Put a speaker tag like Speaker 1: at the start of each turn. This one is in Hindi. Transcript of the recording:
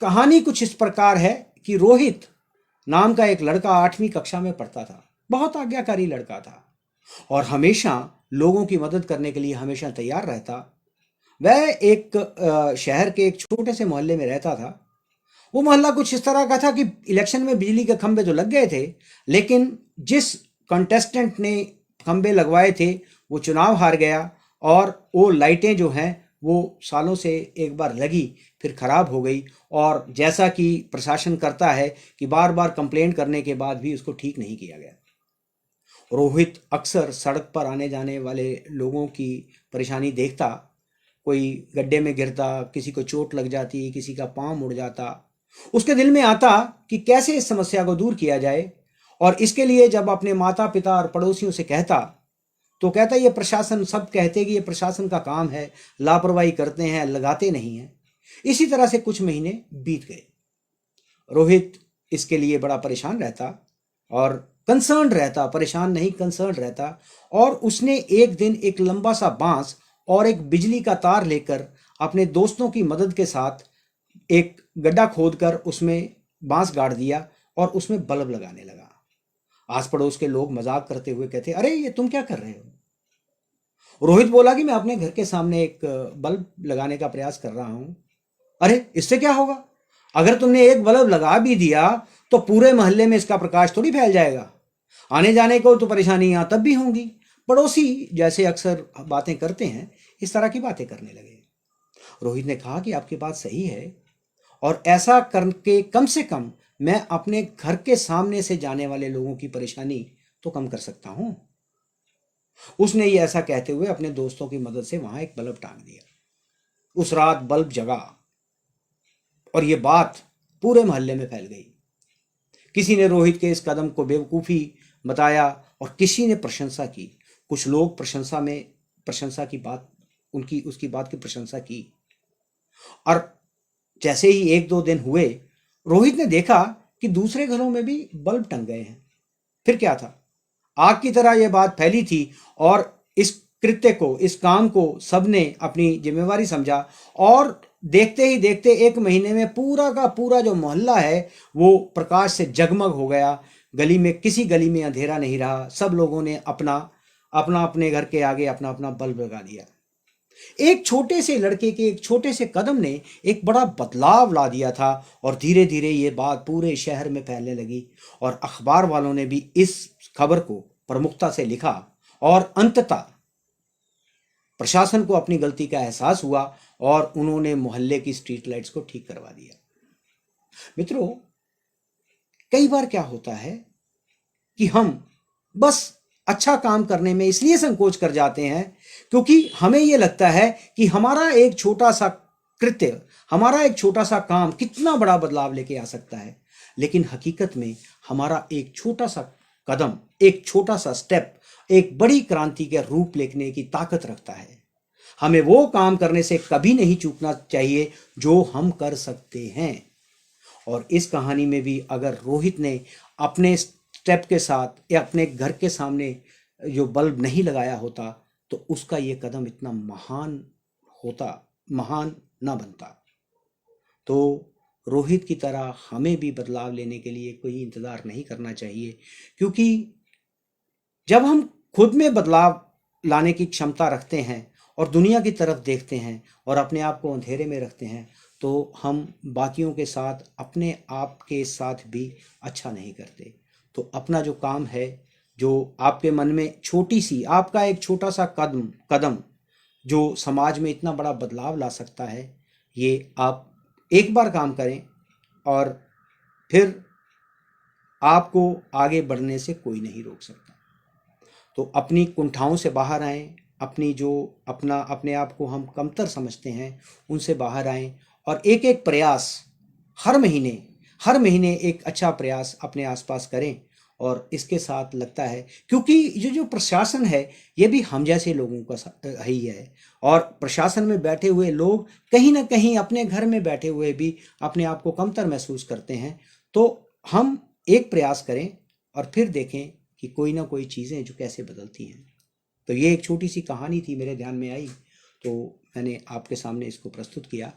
Speaker 1: कहानी कुछ इस प्रकार है कि रोहित नाम का एक लड़का 8वीं कक्षा में पढ़ता था। बहुत आज्ञाकारी लड़का था और हमेशा लोगों की मदद करने के लिए हमेशा तैयार रहता। वह एक शहर के एक छोटे से मोहल्ले में रहता था। वो मोहल्ला कुछ इस तरह का था कि इलेक्शन में बिजली के खंभे तो लग गए थे, लेकिन जिस कंटेस्टेंट ने खंभे लगवाए थे वो चुनाव हार गया और वो लाइटें जो हैं वो सालों से एक बार लगी फिर खराब हो गई। और जैसा कि प्रशासन करता है कि बार बार कंप्लेंट करने के बाद भी उसको ठीक नहीं किया गया। रोहित अक्सर सड़क पर आने जाने वाले लोगों की परेशानी देखता। कोई गड्ढे में गिरता, किसी को चोट लग जाती, किसी का पाँव मुड़ जाता। उसके दिल में आता कि कैसे इस समस्या को दूर किया जाए। और इसके लिए जब अपने माता पिता और पड़ोसियों से कहता तो कहता ये प्रशासन, सब कहते कि ये प्रशासन का काम है, लापरवाही करते हैं, लगाते नहीं हैं। इसी तरह से कुछ महीने बीत गए। रोहित इसके लिए बड़ा परेशान रहता और कंसर्न रहता, परेशान नहीं कंसर्न रहता। और उसने एक दिन एक लंबा सा बांस और एक बिजली का तार लेकर अपने दोस्तों की मदद के साथ एक गड्ढा खोदकर उसमें बांस गाड़ दिया और उसमें बल्ब लगाने लगा। आस पड़ोस के लोग मजाक करते हुए कहते, अरे ये तुम क्या कर रहे हो? रोहित बोला कि मैं अपने घर के सामने एक बल्ब लगाने का प्रयास कर रहा हूं। अरे इससे क्या होगा? अगर तुमने एक बल्ब लगा भी दिया तो पूरे मोहल्ले में इसका प्रकाश थोड़ी फैल जाएगा। आने जाने को तो परेशानियां तब भी होंगी। पड़ोसी जैसे अक्सर बातें करते हैं, इस तरह की बातें करने लगे। रोहित ने कहा कि आपकी बात सही है और ऐसा करके कम से कम मैं अपने घर के सामने से जाने वाले लोगों की परेशानी तो कम कर सकता हूं। उसने ये ऐसा कहते हुए अपने दोस्तों की मदद से वहां एक बल्ब टांग दिया। उस रात बल्ब जगा और ये बात पूरे मोहल्ले में फैल गई। किसी ने रोहित के इस कदम को बेवकूफ़ी बताया और किसी ने प्रशंसा की। कुछ लोग प्रशंसा की बात, उनकी उसकी बात की प्रशंसा की। और जैसे ही एक दो दिन हुए, रोहित ने देखा कि दूसरे घरों में भी बल्ब टंग गए हैं। फिर क्या था, आग की तरह यह बात फैली थी और इस कृत्य को, इस काम को सबने अपनी जिम्मेवारी समझा। और देखते ही देखते एक महीने में पूरा का पूरा जो मोहल्ला है वो प्रकाश से जगमग हो गया। गली में, किसी गली में अंधेरा नहीं रहा। सब लोगों ने अपना अपना अपने घर के आगे अपना अपना बल्ब लगा दिया। एक छोटे से लड़के के एक छोटे से कदम ने एक बड़ा बदलाव ला दिया था। और धीरे धीरे ये बात पूरे शहर में फैलने लगी और अखबार वालों ने भी इस खबर को प्रमुखता से लिखा। और अंततः प्रशासन को अपनी गलती का एहसास हुआ और उन्होंने मोहल्ले की स्ट्रीट लाइट्स को ठीक करवा दिया। मित्रों, कई बार क्या होता है कि हम बस अच्छा काम करने में इसलिए संकोच कर जाते हैं क्योंकि हमें यह लगता है कि हमारा एक छोटा सा कृत्य, हमारा एक छोटा सा काम कितना बड़ा बदलाव लेके आ सकता है। लेकिन हकीकत में हमारा एक छोटा सा कदम, एक छोटा सा स्टेप एक बड़ी क्रांति के रूप लेने की ताकत रखता है। हमें वो काम करने से कभी नहीं चूकना चाहिए जो हम कर सकते हैं। और इस कहानी में भी अगर रोहित ने अपने स्टेप के साथ या अपने घर के सामने जो बल्ब नहीं लगाया होता तो उसका ये कदम इतना महान होता, महान ना बनता। तो रोहित की तरह हमें भी बदलाव लेने के लिए कोई इंतज़ार नहीं करना चाहिए, क्योंकि जब हम खुद में बदलाव लाने की क्षमता रखते हैं और दुनिया की तरफ देखते हैं और अपने आप को अंधेरे में रखते हैं तो हम बाकियों के साथ, अपने आप के साथ भी अच्छा नहीं करते। तो अपना जो काम है, जो आपके मन में छोटी सी, आपका एक छोटा सा कदम कदम जो समाज में इतना बड़ा बदलाव ला सकता है, ये आप एक बार काम करें और फिर आपको आगे बढ़ने से कोई नहीं रोक सकता। तो अपनी कुंठाओं से बाहर आएं, अपनी जो अपने आप को हम कमतर समझते हैं उनसे बाहर आएं और एक एक प्रयास हर महीने एक अच्छा प्रयास अपने आसपास करें। और इसके साथ लगता है, क्योंकि ये जो प्रशासन है ये भी हम जैसे लोगों का ही है। और प्रशासन में बैठे हुए लोग कहीं ना कहीं अपने घर में बैठे हुए भी अपने आप को कमतर महसूस करते हैं। तो हम एक प्रयास करें और फिर देखें कि कोई ना कोई चीज़ें जो कैसे बदलती हैं। तो ये एक छोटी सी कहानी थी, मेरे ध्यान में आई तो मैंने आपके सामने इसको प्रस्तुत किया।